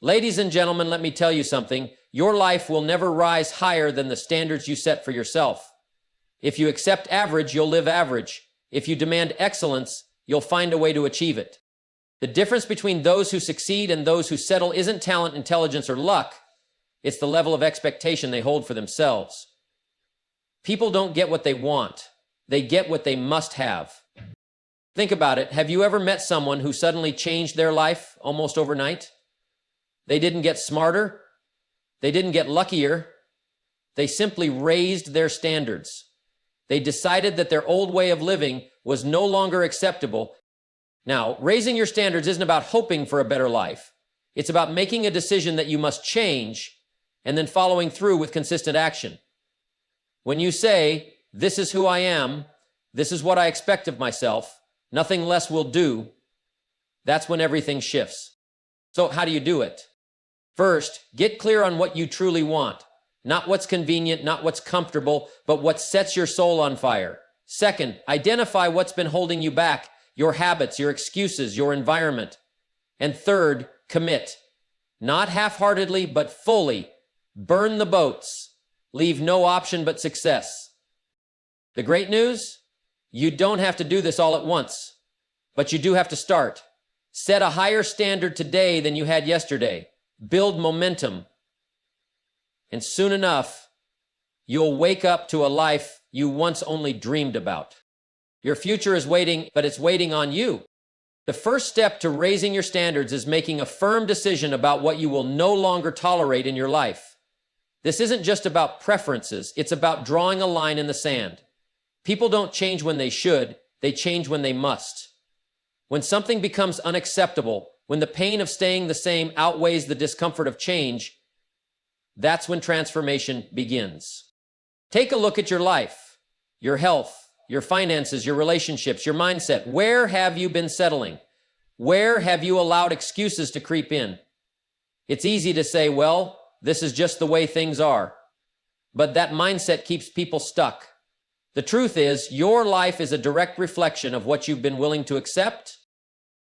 Ladies and gentlemen, let me tell you something. Your life will never rise higher than the standards you set for yourself. If you accept average, you'll live average. If you demand excellence, you'll find a way to achieve it. The difference between those who succeed and those who settle isn't talent, intelligence, or luck. It's the level of expectation they hold for themselves. People don't get what they want. They get what they must have. Think about it. Have you ever met someone who suddenly changed their life almost overnight? They didn't get smarter. They didn't get luckier. They simply raised their standards. They decided that their old way of living was no longer acceptable. Now, raising your standards isn't about hoping for a better life. It's about making a decision that you must change and then following through with consistent action. When you say, "This is who I am, this is what I expect of myself, nothing less will do," that's when everything shifts. So how do you do it? First, get clear on what you truly want. Not what's convenient, not what's comfortable, but what sets your soul on fire. Second, identify what's been holding you back, your habits, your excuses, your environment. And third, commit. Not half-heartedly, but fully. Burn the boats. Leave no option but success. The great news? You don't have to do this all at once, but you do have to start. Set a higher standard today than you had yesterday. Build momentum. And soon enough, you'll wake up to a life you once only dreamed about. Your future is waiting, but it's waiting on you. The first step to raising your standards is making a firm decision about what you will no longer tolerate in your life. This isn't just about preferences, it's about drawing a line in the sand. People don't change when they should, they change when they must. When something becomes unacceptable, when the pain of staying the same outweighs the discomfort of change, that's when transformation begins. Take a look at your life, your health, your finances, your relationships, your mindset. Where have you been settling? Where have you allowed excuses to creep in? It's easy to say, well, this is just the way things are. But that mindset keeps people stuck. The truth is, your life is a direct reflection of what you've been willing to accept.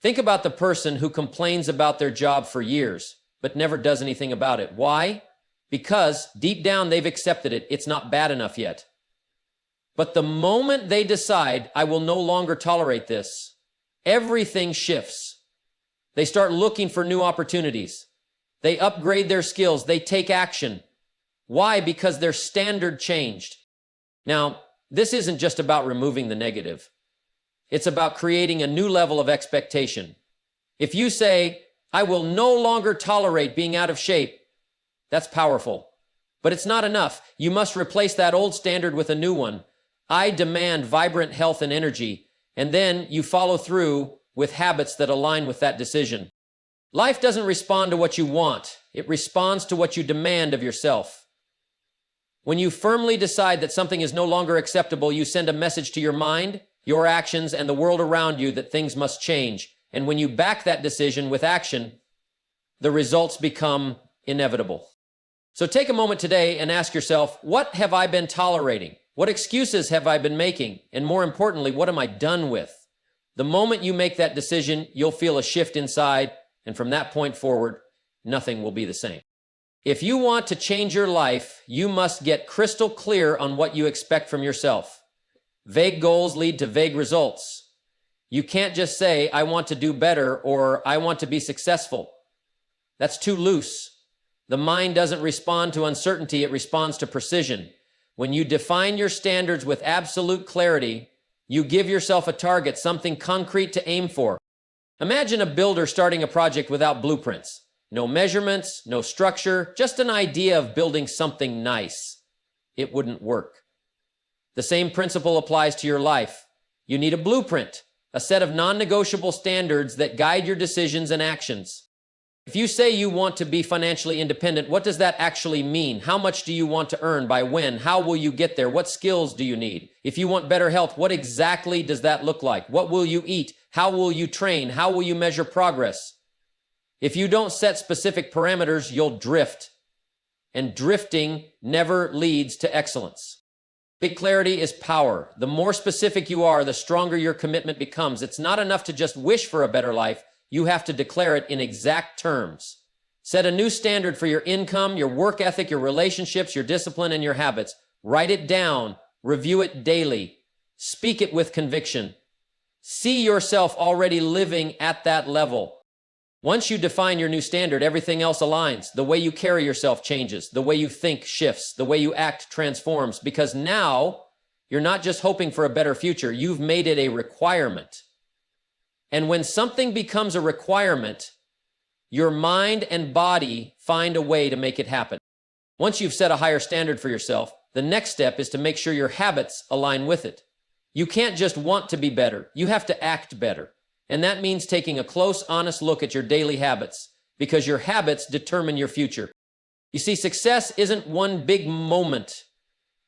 Think about the person who complains about their job for years, but never does anything about it. Why? Because deep down they've accepted it. It's not bad enough yet. But the moment they decide, I will no longer tolerate this, everything shifts. They start looking for new opportunities. They upgrade their skills. They take action. Why? Because their standard changed. Now, this isn't just about removing the negative. It's about creating a new level of expectation. If you say, I will no longer tolerate being out of shape, that's powerful. But it's not enough. You must replace that old standard with a new one. I demand vibrant health and energy, and then you follow through with habits that align with that decision. Life doesn't respond to what you want. It responds to what you demand of yourself. When you firmly decide that something is no longer acceptable, you send a message to your mind, your actions, and the world around you that things must change. And when you back that decision with action, the results become inevitable. So take a moment today and ask yourself, what have I been tolerating? What excuses have I been making? And more importantly, what am I done with? The moment you make that decision, you'll feel a shift inside, and from that point forward, nothing will be the same. If you want to change your life, you must get crystal clear on what you expect from yourself. Vague goals lead to vague results. You can't just say, I want to do better, or I want to be successful. That's too loose. The mind doesn't respond to uncertainty, it responds to precision. When you define your standards with absolute clarity, you give yourself a target, something concrete to aim for. Imagine a builder starting a project without blueprints. No measurements, no structure, just an idea of building something nice. It wouldn't work. The same principle applies to your life. You need a blueprint, a set of non-negotiable standards that guide your decisions and actions. If you say you want to be financially independent, what does that actually mean? How much do you want to earn? By when? How will you get there? What skills do you need? If you want better health, what exactly does that look like? What will you eat? How will you train? How will you measure progress? If you don't set specific parameters, you'll drift. And drifting never leads to excellence. Big clarity is power. The more specific you are, the stronger your commitment becomes. It's not enough to just wish for a better life. You have to declare it in exact terms. Set a new standard for your income, your work ethic, your relationships, your discipline, and your habits. Write it down. Review it daily. Speak it with conviction. See yourself already living at that level. Once you define your new standard, everything else aligns. The way you carry yourself changes. The way you think shifts. The way you act transforms. Because now, you're not just hoping for a better future. You've made it a requirement. And when something becomes a requirement, your mind and body find a way to make it happen. Once you've set a higher standard for yourself, the next step is to make sure your habits align with it. You can't just want to be better. You have to act better. And that means taking a close, honest look at your daily habits, because your habits determine your future. You see, success isn't one big moment.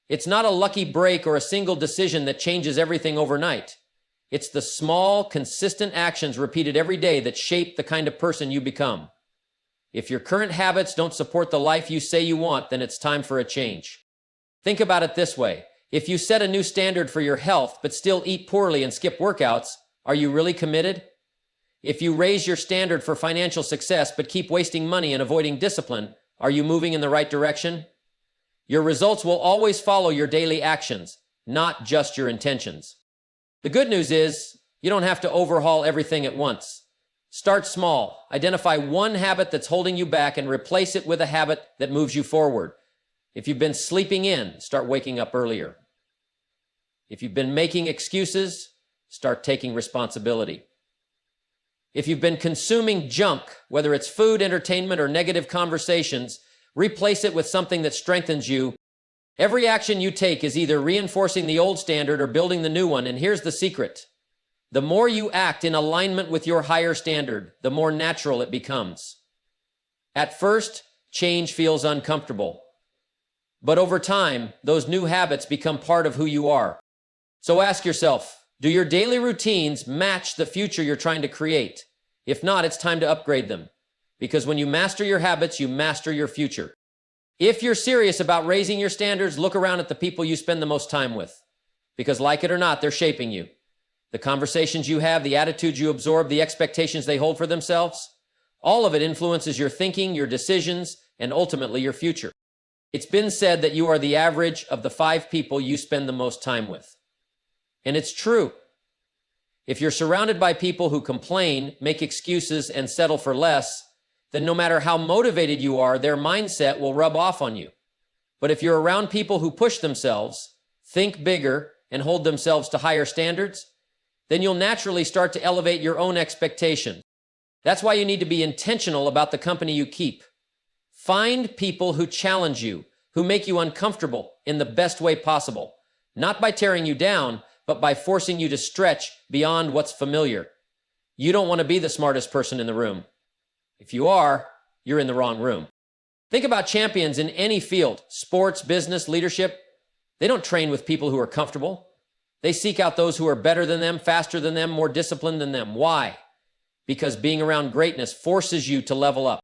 It's not a lucky break or a single decision that changes everything overnight. It's the small, consistent actions repeated every day that shape the kind of person you become. If your current habits don't support the life you say you want, then it's time for a change. Think about it this way. If you set a new standard for your health, but still eat poorly and skip workouts, are you really committed? If you raise your standard for financial success, but keep wasting money and avoiding discipline, are you moving in the right direction? Your results will always follow your daily actions, not just your intentions. The good news is, you don't have to overhaul everything at once. Start small. Identify one habit that's holding you back and replace it with a habit that moves you forward. If you've been sleeping in, start waking up earlier. If you've been making excuses, start taking responsibility. If you've been consuming junk, whether it's food, entertainment, or negative conversations, replace it with something that strengthens you. Every action you take is either reinforcing the old standard or building the new one, and here's the secret. The more you act in alignment with your higher standard, the more natural it becomes. At first, change feels uncomfortable. But over time, those new habits become part of who you are. So ask yourself, do your daily routines match the future you're trying to create? If not, it's time to upgrade them. Because when you master your habits, you master your future. If you're serious about raising your standards, look around at the people you spend the most time with. Because like it or not, they're shaping you. The conversations you have, the attitudes you absorb, the expectations they hold for themselves, all of it influences your thinking, your decisions, and ultimately your future. It's been said that you are the average of the 5 people you spend the most time with. And it's true. If you're surrounded by people who complain, make excuses, and settle for less, then no matter how motivated you are, their mindset will rub off on you. But if you're around people who push themselves, think bigger, and hold themselves to higher standards, then you'll naturally start to elevate your own expectations. That's why you need to be intentional about the company you keep. Find people who challenge you, who make you uncomfortable in the best way possible, not by tearing you down, but by forcing you to stretch beyond what's familiar. You don't want to be the smartest person in the room. If you are, you're in the wrong room. Think about champions in any field, sports, business, leadership. They don't train with people who are comfortable. They seek out those who are better than them, faster than them, more disciplined than them. Why? Because being around greatness forces you to level up.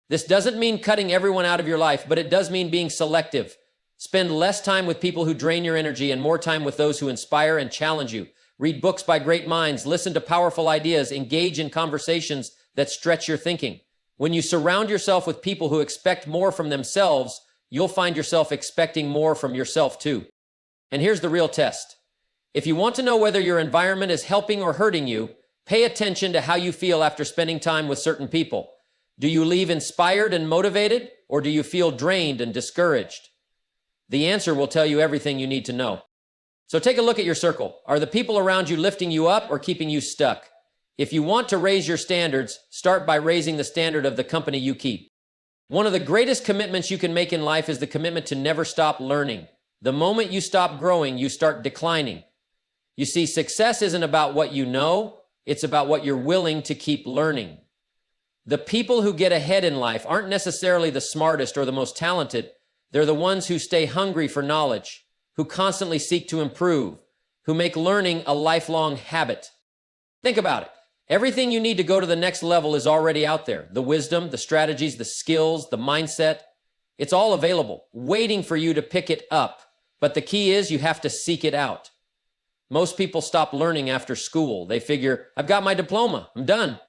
This doesn't mean cutting everyone out of your life, but it does mean being selective. Spend less time with people who drain your energy and more time with those who inspire and challenge you. Read books by great minds, listen to powerful ideas, engage in conversations that stretch your thinking. When you surround yourself with people who expect more from themselves, you'll find yourself expecting more from yourself too. And here's the real test. If you want to know whether your environment is helping or hurting you, pay attention to how you feel after spending time with certain people. Do you leave inspired and motivated, or do you feel drained and discouraged? The answer will tell you everything you need to know. So take a look at your circle. Are the people around you lifting you up or keeping you stuck? If you want to raise your standards, start by raising the standard of the company you keep. One of the greatest commitments you can make in life is the commitment to never stop learning. The moment you stop growing, you start declining. You see, success isn't about what you know, it's about what you're willing to keep learning. The people who get ahead in life aren't necessarily the smartest or the most talented. They're the ones who stay hungry for knowledge, who constantly seek to improve, who make learning a lifelong habit. Think about it. Everything you need to go to the next level is already out there. The wisdom, the strategies, the skills, the mindset. It's all available, waiting for you to pick it up. But the key is you have to seek it out. Most people stop learning after school. They figure, I've got my diploma, I'm done.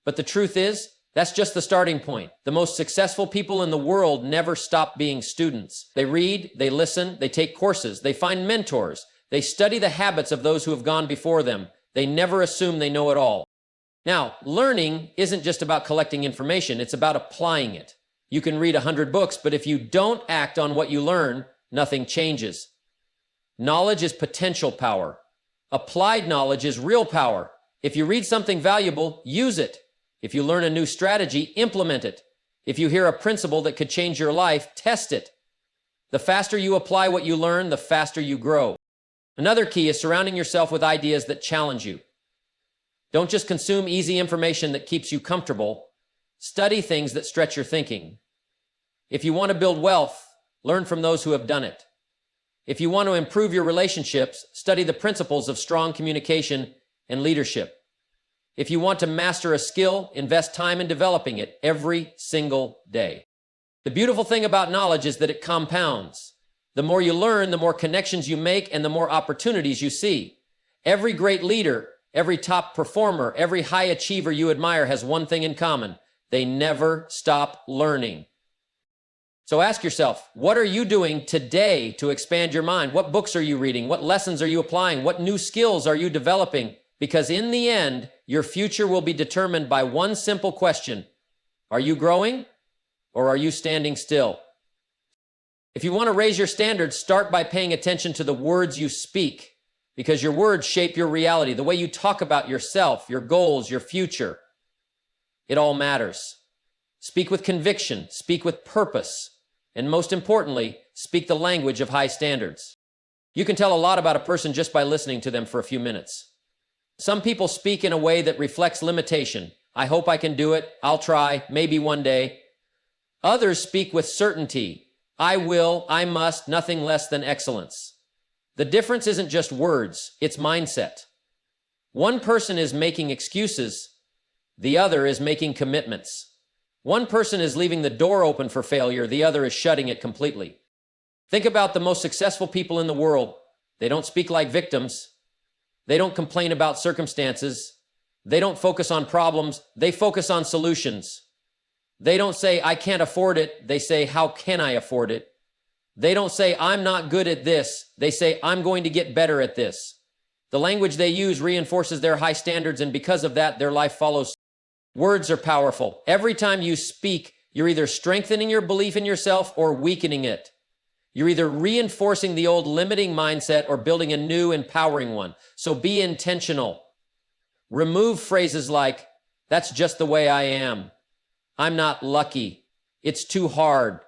But the truth is, That's just the starting point. The most successful people in the world never stop being students. They read, they listen, they take courses, they find mentors, they study the habits of those who have gone before them. They never assume they know it all. Now, learning isn't just about collecting information, it's about applying it. You can read 100 books, but if you don't act on what you learn, nothing changes. Knowledge is potential power. Applied knowledge is real power. If you read something valuable, use it. If you learn a new strategy, implement it. If you hear a principle that could change your life, test it. The faster you apply what you learn, the faster you grow. Another key is surrounding yourself with ideas that challenge you. Don't just consume easy information that keeps you comfortable. Study things that stretch your thinking. If you want to build wealth, learn from those who have done it. If you want to improve your relationships, study the principles of strong communication and leadership. If you want to master a skill, invest time in developing it every single day. The beautiful thing about knowledge is that it compounds. The more you learn, the more connections you make and the more opportunities you see. Every great leader, every top performer, every high achiever you admire has one thing in common. They never stop learning. So ask yourself, what are you doing today to expand your mind? What books are you reading? What lessons are you applying? What new skills are you developing? Because in the end, your future will be determined by one simple question. Are you growing or are you standing still? If you want to raise your standards, start by paying attention to the words you speak, because your words shape your reality, the way you talk about yourself, your goals, your future. It all matters. Speak with conviction, speak with purpose, and most importantly, speak the language of high standards. You can tell a lot about a person just by listening to them for a few minutes. Some people speak in a way that reflects limitation. I hope I can do it. I'll try, maybe one day. Others speak with certainty. I will, I must, nothing less than excellence. The difference isn't just words, it's mindset. One person is making excuses, the other is making commitments. One person is leaving the door open for failure, the other is shutting it completely. Think about the most successful people in the world. They don't speak like victims. They don't complain about circumstances. They don't focus on problems. They focus on solutions. They don't say, I can't afford it. They say, how can I afford it? They don't say, I'm not good at this. They say, I'm going to get better at this. The language they use reinforces their high standards, and because of that, their life follows. Words are powerful. Every time you speak, you're either strengthening your belief in yourself or weakening it. You're either reinforcing the old limiting mindset or building a new empowering one. So be intentional. Remove phrases like, that's just the way I am. I'm not lucky. It's too hard.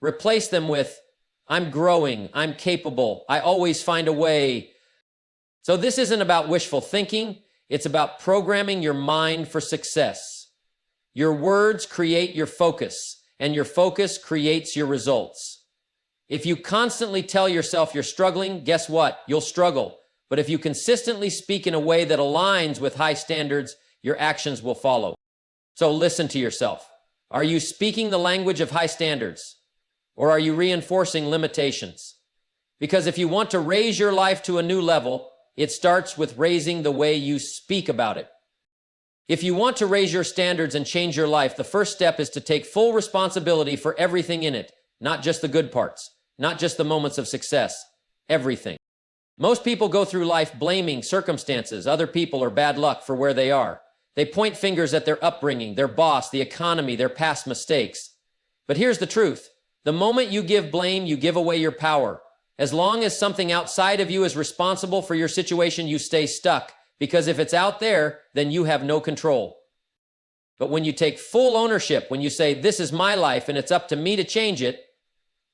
Replace them with, I'm growing. I'm capable. I always find a way. So this isn't about wishful thinking. It's about programming your mind for success. Your words create your focus, and your focus creates your results. If you constantly tell yourself you're struggling, guess what? You'll struggle. But if you consistently speak in a way that aligns with high standards, your actions will follow. So listen to yourself. Are you speaking the language of high standards, or are you reinforcing limitations? Because if you want to raise your life to a new level, it starts with raising the way you speak about it. If you want to raise your standards and change your life, the first step is to take full responsibility for everything in it, not just the good parts, not just the moments of success, everything. Most people go through life blaming circumstances, other people, or bad luck for where they are. They point fingers at their upbringing, their boss, the economy, their past mistakes. But here's the truth. The moment you give blame, you give away your power. As long as something outside of you is responsible for your situation, you stay stuck, because if it's out there, then you have no control. But when you take full ownership, when you say, this is my life and it's up to me to change it,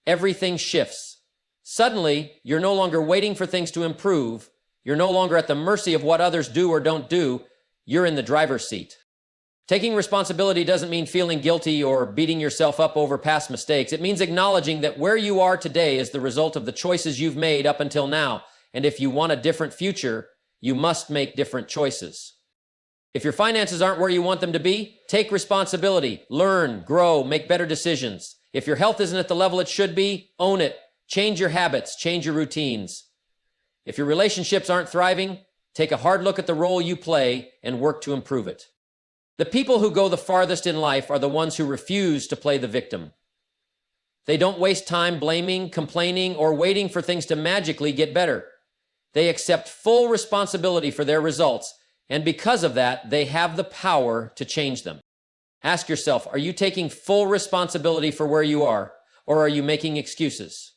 everything shifts. Suddenly, you're no longer waiting for things to improve. You're no longer at the mercy of what others do or don't do. You're in the driver's seat. Taking responsibility doesn't mean feeling guilty or beating yourself up over past mistakes. It means acknowledging that where you are today is the result of the choices you've made up until now. And if you want a different future, you must make different choices. If your finances aren't where you want them to be, take responsibility, learn, grow, make better decisions. If your health isn't at the level it should be, own it. Change your habits, change your routines. If your relationships aren't thriving, take a hard look at the role you play and work to improve it. The people who go the farthest in life are the ones who refuse to play the victim. They don't waste time blaming, complaining, or waiting for things to magically get better. They accept full responsibility for their results, and because of that, they have the power to change them. Ask yourself, are you taking full responsibility for where you are, or are you making excuses?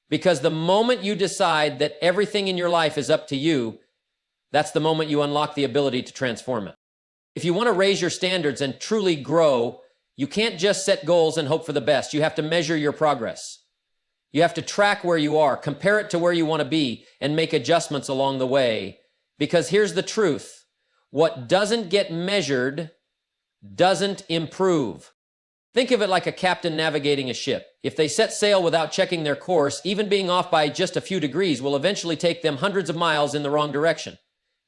Because the moment you decide that everything in your life is up to you, that's the moment you unlock the ability to transform it. If you want to raise your standards and truly grow, you can't just set goals and hope for the best. You have to measure your progress. You have to track where you are, compare it to where you want to be, and make adjustments along the way. Because here's the truth. What doesn't get measured doesn't improve. Think of it like a captain navigating a ship. If they set sail without checking their course, even being off by just a few degrees will eventually take them hundreds of miles in the wrong direction.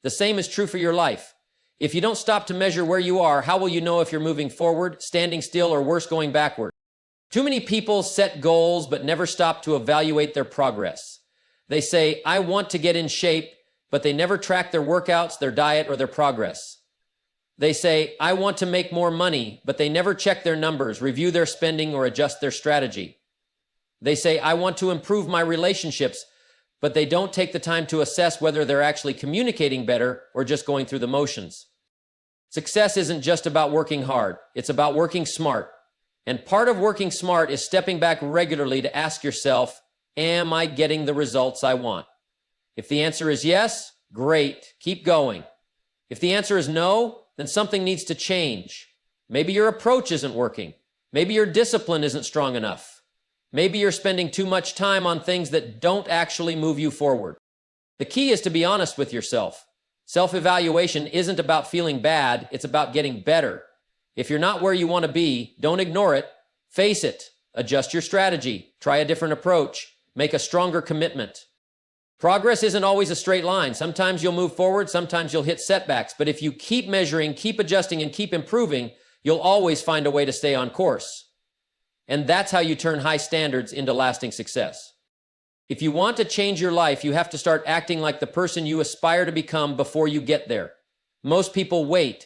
The same is true for your life. If you don't stop to measure where you are, how will you know if you're moving forward, standing still, or worse, going backward? Too many people set goals but never stop to evaluate their progress. They say, I want to get in shape, but they never track their workouts, their diet, or their progress. They say, I want to make more money, but they never check their numbers, review their spending, or adjust their strategy. They say, I want to improve my relationships, but they don't take the time to assess whether they're actually communicating better or just going through the motions. Success isn't just about working hard. It's about working smart. And part of working smart is stepping back regularly to ask yourself, am I getting the results I want? If the answer is yes, great, keep going. If the answer is no, then something needs to change. Maybe your approach isn't working. Maybe your discipline isn't strong enough. Maybe you're spending too much time on things that don't actually move you forward. The key is to be honest with yourself. Self-evaluation isn't about feeling bad, it's about getting better. If you're not where you want to be, don't ignore it. Face it. Adjust your strategy. Try a different approach. Make a stronger commitment. Progress isn't always a straight line. Sometimes you'll move forward, sometimes you'll hit setbacks. But if you keep measuring, keep adjusting, and keep improving, you'll always find a way to stay on course. And that's how you turn high standards into lasting success. If you want to change your life, you have to start acting like the person you aspire to become before you get there. Most people wait.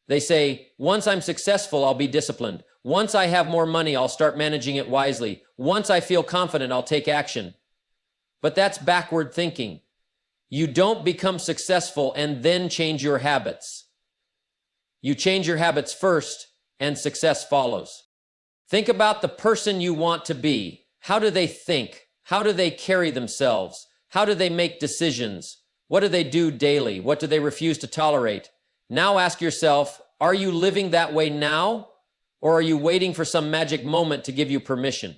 They say, once I'm successful, I'll be disciplined. Once I have more money, I'll start managing it wisely. Once I feel confident, I'll take action. But that's backward thinking. You don't become successful and then change your habits. You change your habits first, and success follows. Think about the person you want to be. How do they think? How do they carry themselves? How do they make decisions? What do they do daily? What do they refuse to tolerate? Now ask yourself, are you living that way now? Or are you waiting for some magic moment to give you permission?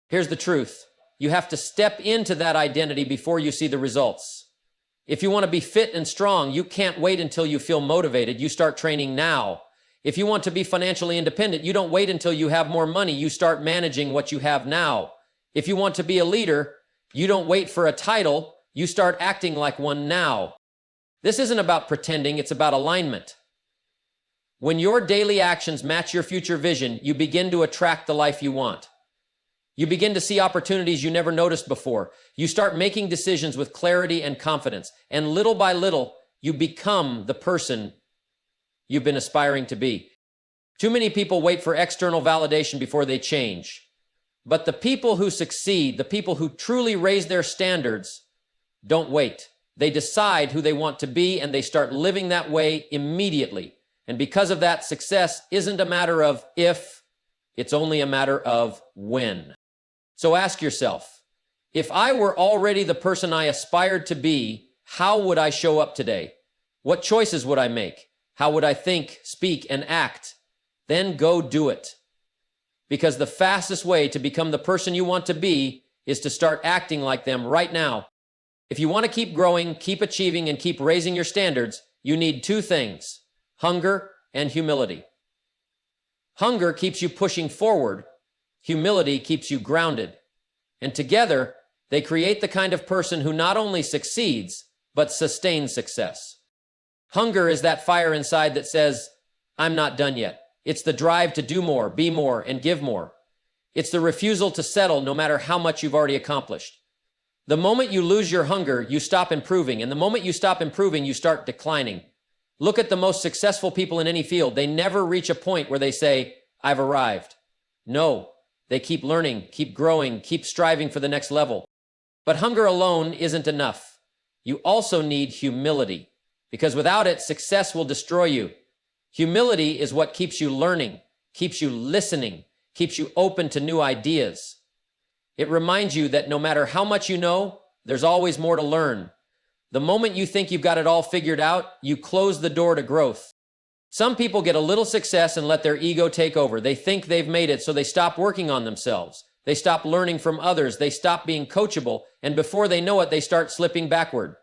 Here's the truth. You have to step into that identity before you see the results. If you want to be fit and strong, you can't wait until you feel motivated. You start training now. If you want to be financially independent, you don't wait until you have more money. You start managing what you have now. If you want to be a leader, you don't wait for a title. You start acting like one now. This isn't about pretending, it's about alignment. When your daily actions match your future vision, you begin to attract the life you want. You begin to see opportunities you never noticed before. You start making decisions with clarity and confidence. And little by little, you become the person you've been aspiring to be. Too many people wait for external validation before they change. But the people who succeed, the people who truly raise their standards, don't wait. They decide who they want to be and they start living that way immediately. And because of that, success isn't a matter of if, it's only a matter of when. So ask yourself, if I were already the person I aspired to be, how would I show up today? What choices would I make? How would I think, speak, and act? Then go do it. Because the fastest way to become the person you want to be is to start acting like them right now. If you want to keep growing, keep achieving, and keep raising your standards, you need two things: hunger and humility. Hunger keeps you pushing forward. Humility keeps you grounded. And together, they create the kind of person who not only succeeds, but sustains success. Hunger is that fire inside that says, I'm not done yet. It's the drive to do more, be more, and give more. It's the refusal to settle no matter how much you've already accomplished. The moment you lose your hunger, you stop improving. And the moment you stop improving, you start declining. Look at the most successful people in any field. They never reach a point where they say, I've arrived. No, they keep learning, keep growing, keep striving for the next level. But hunger alone isn't enough. You also need humility, because without it, success will destroy you. Humility is what keeps you learning, keeps you listening, keeps you open to new ideas. It reminds you that no matter how much you know, there's always more to learn. The moment you think you've got it all figured out, you close the door to growth. Some people get a little success and let their ego take over. They think they've made it, so they stop working on themselves. They stop learning from others. They stop being coachable, and before they know it, they start slipping backward.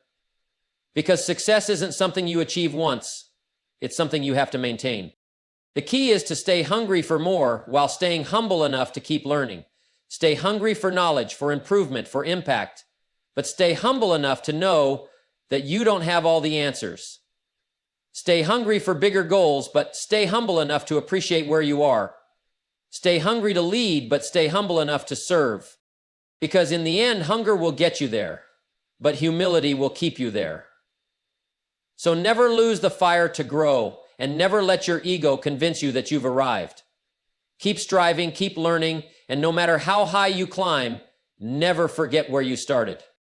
Because success isn't something you achieve once. It's something you have to maintain. The key is to stay hungry for more while staying humble enough to keep learning. Stay hungry for knowledge, for improvement, for impact, but stay humble enough to know that you don't have all the answers. Stay hungry for bigger goals, but stay humble enough to appreciate where you are. Stay hungry to lead, but stay humble enough to serve. Because in the end, hunger will get you there, but humility will keep you there. So never lose the fire to grow, and never let your ego convince you that you've arrived. Keep striving, keep learning, and no matter how high you climb, never forget where you started.